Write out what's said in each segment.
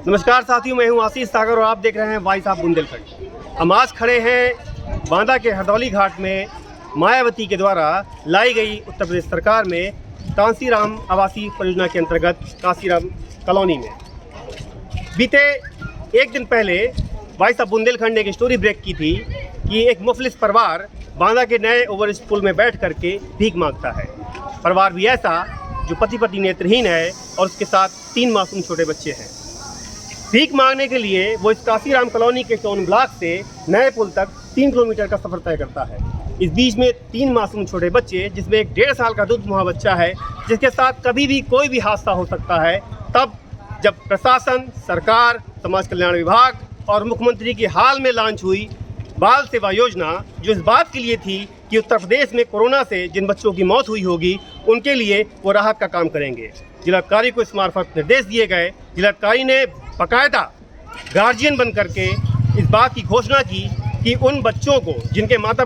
नमस्कार साथियों, मैं हूं आशीष सागर और आप देख रहे हैं वॉइस ऑफ बुंदेलखंड। हम आज खड़े हैं बांदा के हरदौली घाट में मायावती के द्वारा लाई गई उत्तर प्रदेश सरकार में कांसीराम आवासीय परियोजना के अंतर्गत कांसीराम कॉलोनी में बीते एक दिन पहले वॉइस ऑफ बुंदेलखंड ने एक स्टोरी ब्रेक की थी कि एक मुफलिस परिवार बांदा के नए ओवर पुल में बैठ करके भीख मांगता है। परिवार भी ऐसा जो पति पत्नी नेत्रहीन है और उसके साथ 3 मासूम छोटे बच्चे हैं। भीख मांगने के लिए वो इस कांसीराम कॉलोनी के टाउन ब्लॉक से नए पुल तक 3 किलोमीटर का सफ़र तय करता है। इस बीच में 3 मासूम छोटे बच्चे, जिसमें एक 1.5 साल का दूध मुहा बच्चा है, जिसके साथ कभी भी कोई भी हादसा हो सकता है। तब जब प्रशासन, सरकार, समाज कल्याण विभाग और मुख्यमंत्री की हाल में लॉन्च हुई बाल सेवा योजना, जो इस बात के लिए थी कि उत्तर प्रदेश में कोरोना से जिन बच्चों की मौत हुई होगी उनके लिए वो राहत का काम करेंगे। जिलाधिकारी को इस मार्फत निर्देश दिए गए। जिलाधिकारी ने बाकायदा गार्जियन बन करके इस बात की घोषणा की कि उन बच्चों को जिनके माता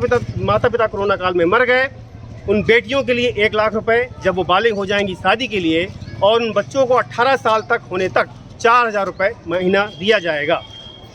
पिता कोरोना काल में मर गए, उन बेटियों के लिए 1 लाख रुपए जब वो बालिग हो जाएंगी शादी के लिए, और उन बच्चों को 18 साल तक होने तक 4000 रुपये महीना दिया जाएगा।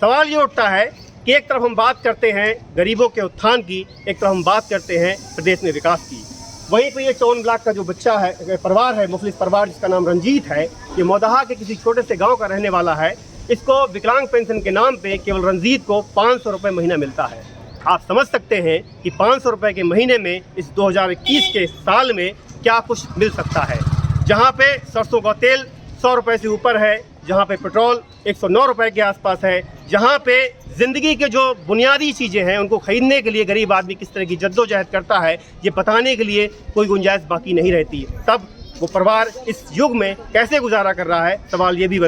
सवाल ये उठता है कि एक तरफ हम बात करते हैं गरीबों के उत्थान की, एक तरफ हम बात करते हैं प्रदेश में विकास की। वहीं पर ये टाउन ब्लॉक का जो बच्चा है, परिवार है, मुफलिस परिवार जिसका नाम रंजीत है, ये मौदहा के किसी छोटे से गांव का रहने वाला है। इसको विकलांग पेंशन के नाम पे केवल रंजीत को 500 रुपये महीना मिलता है। आप समझ सकते हैं कि 500 रुपये के महीने में इस 2021 के साल में क्या कुछ मिल सकता है। जहाँ पे सरसों का तेल 100 रुपये से ऊपर है, जहाँ पे पेट्रोल 109 रुपये के आसपास है, जहाँ पे ज़िंदगी के जो बुनियादी चीज़ें हैं उनको ख़रीदने के लिए गरीब आदमी किस तरह की जद्दोजहद करता है, ये बताने के लिए कोई गुंजाइश बाकी नहीं रहती। तब वो परिवार इस युग में कैसे गुजारा कर रहा है, सवाल ये भी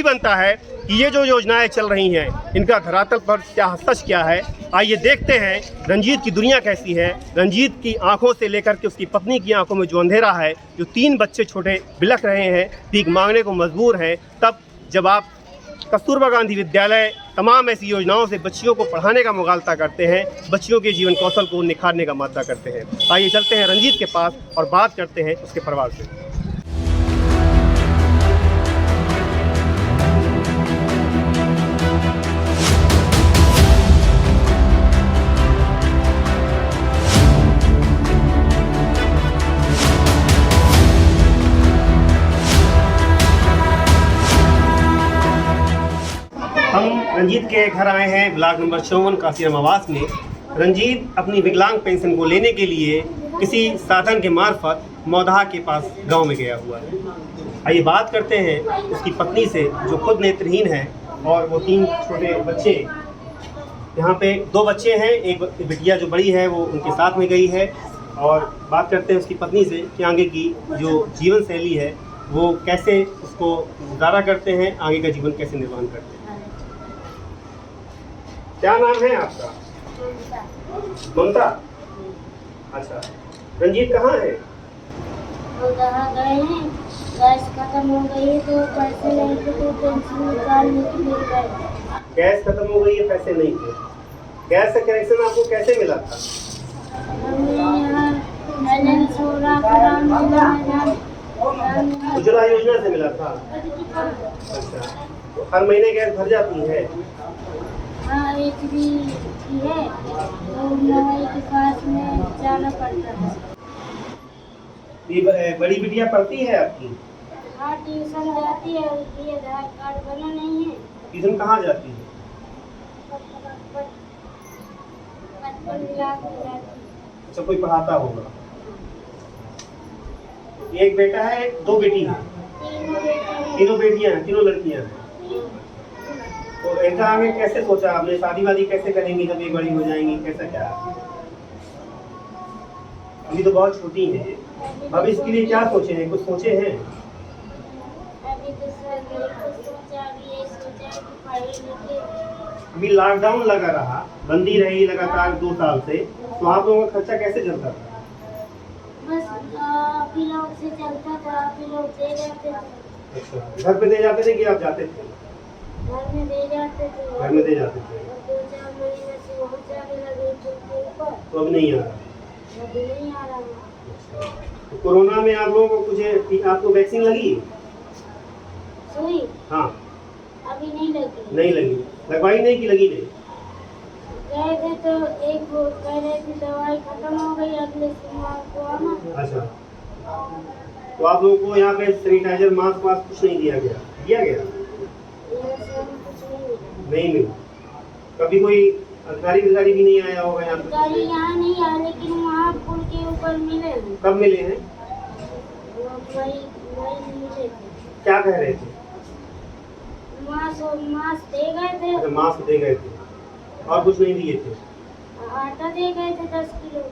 बनता है कि ये जो योजनाएं चल रही हैं इनका धरातल पर क्या सच क्या है। आइए देखते हैं रंजीत की दुनिया कैसी है। रंजीत की आंखों से लेकर के उसकी पत्नी की आंखों में जो अंधेरा है, जो 3 बच्चे छोटे बिलख रहे हैं, भीख मांगने को मजबूर हैं, तब जब आप कस्तूरबा गांधी विद्यालय तमाम ऐसी योजनाओं से बच्चियों को पढ़ाने का मुगालता करते हैं, बच्चियों के जीवन कौशल को निखारने का मादा करते हैं। आइए चलते हैं रंजीत के पास और बात करते हैं उसके परिवार से। हम रंजीत के घर आए हैं ब्लॉक नंबर 54 कांसीराम आवास में। रंजीत अपनी विकलांग पेंशन को लेने के लिए किसी साधन के मार्फत मौदहा के पास गांव में गया हुआ है। आइए बात करते हैं उसकी पत्नी से, जो खुद नेत्रहीन है, और वो 3 छोटे बच्चे। यहाँ पे 2 बच्चे हैं, एक बिटिया जो बड़ी है वो उनके साथ में गई है। और बात करते हैं उसकी पत्नी से कि आगे की जो जीवन शैली है वो कैसे उसको गुजारा करते हैं, आगे का जीवन कैसे निर्वहन करते हैं। क्या नाम है आपका? ममता। अच्छा, रंजीत कहाँ है? गए हैं, गैस खत्म हो गई है तो पैसे नहीं थे तो पेंशन निकालने के लिए गए। गैस खत्म हो गई है, पैसे नहीं थे। गैस का कनेक्शन आपको कैसे मिला था? हमें यहाँ बैलेंस हो रहा उज्ज्वला योजना से मिला था। अच्छा, तो हर महीने गैस भर जाती है? हाँ, एक भी है तो मोबाइल के पास में जाना पड़ता है। ये बड़ी बिटिया पढ़ती है आपकी? हाँ, ट्यूशन जाती है, उसकी आधार कार्ड बना नहीं है। ट्यूशन कहाँ जाती है? 55 लाख में जाती है। अच्छा, कोई पढ़ाता होगा। एक बेटा है, 2 बेटी हैं? तीनों बेटियां हैं, तीनों लड़कियां हैं। तो इनका आगे कैसे सोचा आपने? शादी वादी कैसे करेंगी जब ये बड़ी हो जाएंगी, कैसा क्या? अभी तो बहुत छोटी है, अब इसके लिए क्या सोचे हैं? कुछ सोचे हैं? अभी तो सर कुछ सोचा, अभी ये सोचा कि पढ़े लिखे। अभी लॉकडाउन लगा रहा, बंदी रही लगातार 2 साल से, तो आप लोगों का खर्चा कैसे चलता था? बस आप ही लोग से चलता था, आप ही लोग दे जाते थे। अच्छा, घर पे दे जाते थे कि आप जाते थे? घर में दे जाते थे। घर में दे जाते थे। 2-4 महीने से बहुत जाने लगे के ऊपर। तो अब नहीं आ रहा? अभी नहीं आ रहा है। तो कोरोना में आप लोगों को कुछ आपको वैक्सीन लगी? सुई? हाँ। अभी नहीं लगी। नहीं लगी, लगवाई नहीं कि लगी नहीं? गए थे तो एक वो कह रहे थे दवाई खत्म हो गई, अगले सोमवार को आना। अच्छा, तो आप लोगों को यहाँ पे सैनिटाइजर मास्क वास्क कुछ नहीं दिया गया? दिया गया? यहाँ से हमें कुछ नहीं मिला। नहीं मिला। कभी कोई अधिकारी भी नहीं आया होगा यहाँ पे? गाड़ी यहाँ नहीं आया, लेकिन वहाँ पुल के ऊपर मिले हैं। कब मिले हैं? वो वही वही मिले थे। क्या कह रहे थे? मास्क दे गए थे, अच्छा, मास्क दे गए थे और कुछ नहीं दिए थे? आटा दे गए थे 10 किलो।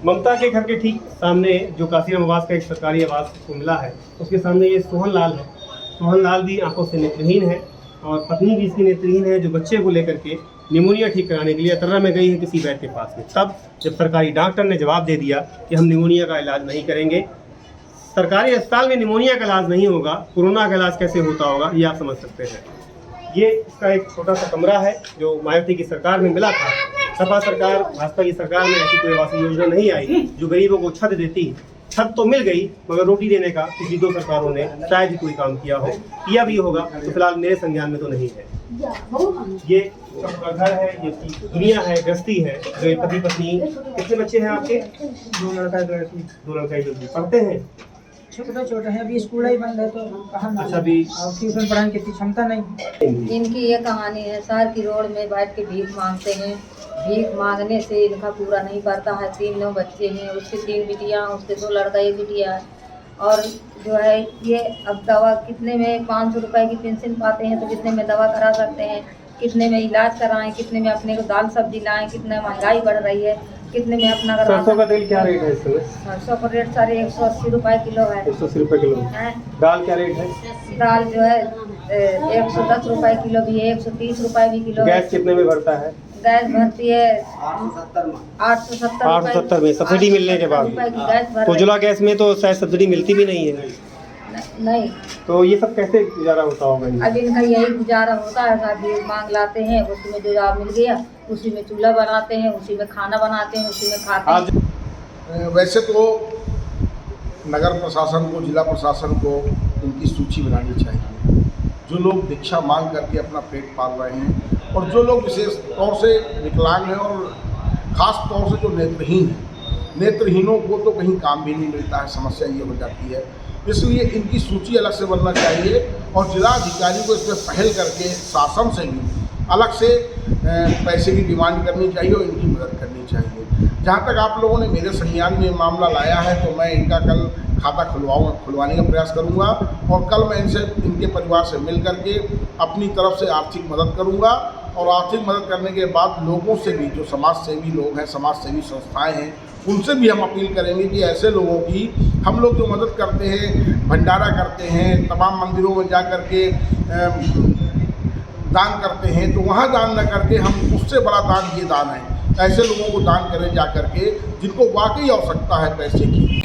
ममता के घर के ठीक सामने जो काशीराम आवास का एक सरकारी आवास को मिला है, उसके सामने ये सोहन लाल है। सोहन लाल भी आंखों से नेत्रहीन है और पत्नी भी इसकी नेत्रहीन है, जो बच्चे को लेकर के निमोनिया ठीक कराने के लिए अतर्रा में गई है किसी वैद्य के पास में। तब जब सरकारी डॉक्टर ने जवाब दे दिया कि हम निमोनिया का इलाज नहीं करेंगे, सरकारी अस्पताल में निमोनिया का इलाज नहीं होगा, कोरोना का इलाज कैसे होता होगा ये आप समझ सकते हैं। ये इसका एक छोटा सा कमरा है जो मायावती की सरकार में मिला था। सपा सरकार, भाजपा की सरकार में ऐसी कोई आवासीय योजना नहीं आई जो गरीबों को छत देती। छत तो मिल गई, मगर रोटी देने का पिछली 2 सरकारों ने शायद ही कोई काम किया हो, किया भी होगा तो फिलहाल मेरे संज्ञान में तो नहीं है। ये सबका घर है, ये उसकी दुनिया है, गृहस्थी है, जो ये पति पत्नी। कितने बच्चे हैं आपके? 2 लड़का 2 लड़की। 2 लड़का 1 लड़की। पढ़ते हैं? छोटे हैं, अभी स्कूल ही बंद है तो कहाँ ना। अच्छा, अभी ट्यूशन पढ़ाने की इतनी क्षमता नहीं। इनकी ये कहानी है, शहर की रोड में बैठ के भीख मांगते हैं। भीख मांगने से इनका पूरा नहीं पड़ता है। 3 बच्चे हैं, उसके 3 बिटियाँ, उसके 2 लड़का 1 बिटिया है। और जो है ये अब दवा कितने में 500 रुपए की पेंशन पाते हैं तो कितने में दवा करा सकते हैं, कितने में इलाज कराएं, कितने में अपने को दाल सब्जी लाएं, कितने महंगाई बढ़ रही है, कितने में अपना सरसों का तेल क्या रेट है इस समय? सरसों का रेट सारे 180 रुपए किलो है। 180 रुपये किलो। हैं? दाल क्या रेट है? दाल जो है 110 रुपए किलो भी है, 130 रुपए भी किलो है। गैस कितने में भरता है? गैस भरती है 870 870 में, सब्सिडी मिलने के बाद। रुपए की गैस भर रही उज्ज्वला गैस में तो शायद सब्सिडी मिलती भी नहीं है, नहीं। तो ये सब कैसे गुजारा होता होगा इनका? अब इनका यही गुजारा होता है, साथी मांग लाते हैं, उसी में जो जॉब मिल गया उसी में चूल्हा बनाते हैं, उसी में खाना बनाते हैं, उसी में खाते हैं। वैसे तो नगर प्रशासन को, जिला प्रशासन को इनकी सूची बनानी चाहिए। जो लोग भिक्षा मांग करके अपना पेट पाल रहे हैं और जो लोग विशेष तौर से विकलांग हैं और ख़ास तौर से जो नेत्रहीन हैं, नेत्रहीनों को तो कहीं काम भी नहीं मिलता है, समस्या ये हो जाती है। इसलिए इनकी सूची अलग से बनना चाहिए और जिलाधिकारी को इसमें पहल करके शासन से भी अलग से पैसे की डिमांड करनी चाहिए और इनकी मदद करनी चाहिए। जहाँ तक आप लोगों ने मेरे संज्ञान में मामला लाया है तो मैं इनका कल खाता खुलवाने का प्रयास करूंगा और कल मैं इनके परिवार से मिल करके अपनी तरफ से आर्थिक मदद करूंगा और आर्थिक मदद करने के बाद लोगों से भी, जो समाज सेवी लोग हैं, समाज सेवी संस्थाएं हैं, उनसे भी हम अपील करेंगे कि ऐसे लोगों की हम लोग जो मदद करते हैं, भंडारा करते हैं, तमाम मंदिरों में जा कर के दान करते हैं, तो वहाँ दान न करके हम उससे बड़ा दान ये दान है, ऐसे लोगों को दान करें जा कर के जिनको वाकई आवश्यकता है पैसे की।